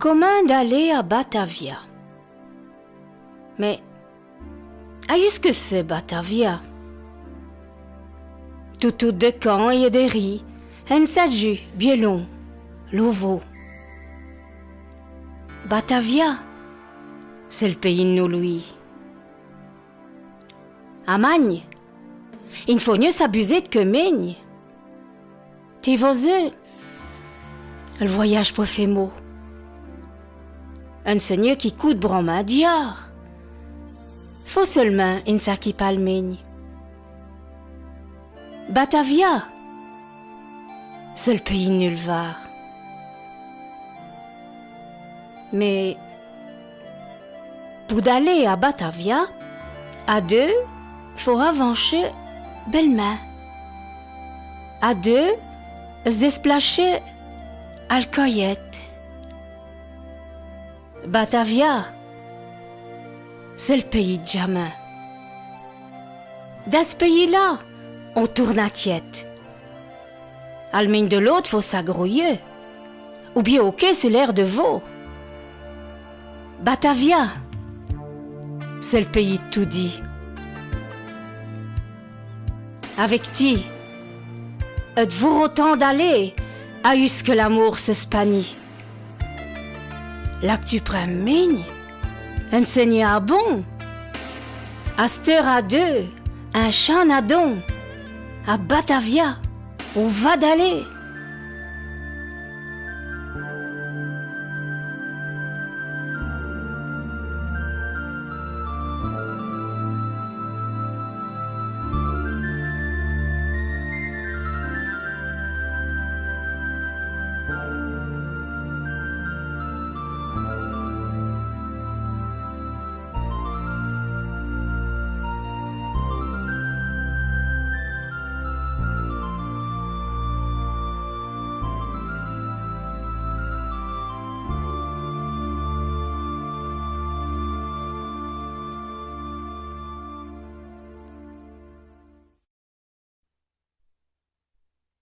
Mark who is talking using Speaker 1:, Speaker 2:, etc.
Speaker 1: Comment d'aller à Batavia? Mais, qu'est-ce que c'est Batavia? Tout de camp et de riz, un saju, bielon, louveau. Batavia, c'est le pays de nous, lui. Amagne, il faut mieux s'abuser de que meigne. T'es voseux, le voyage pour fait mot. Un seigneur qui coûte broma diar. Faut seulement une saki palmeigne. Batavia, c'est le pays nulle var. Mais pour d'aller à Batavia, à deux, faut avancer belle main. À deux, se déplacer à l'coyette. Batavia, c'est le pays de Jamin. Dans ce pays-là, on tourne à tiette. À l'mine de l'autre, faut s'agrouiller. Ou bien au quai, c'est l'air de veau. Batavia, c'est le pays de tout dit. Avec ti, êtes-vous autant d'aller à ce que l'amour se spanie? Là que tu prends migne, un seigneur à bon, à cette heure à deux, un chant à don, à Batavia, on va d'aller.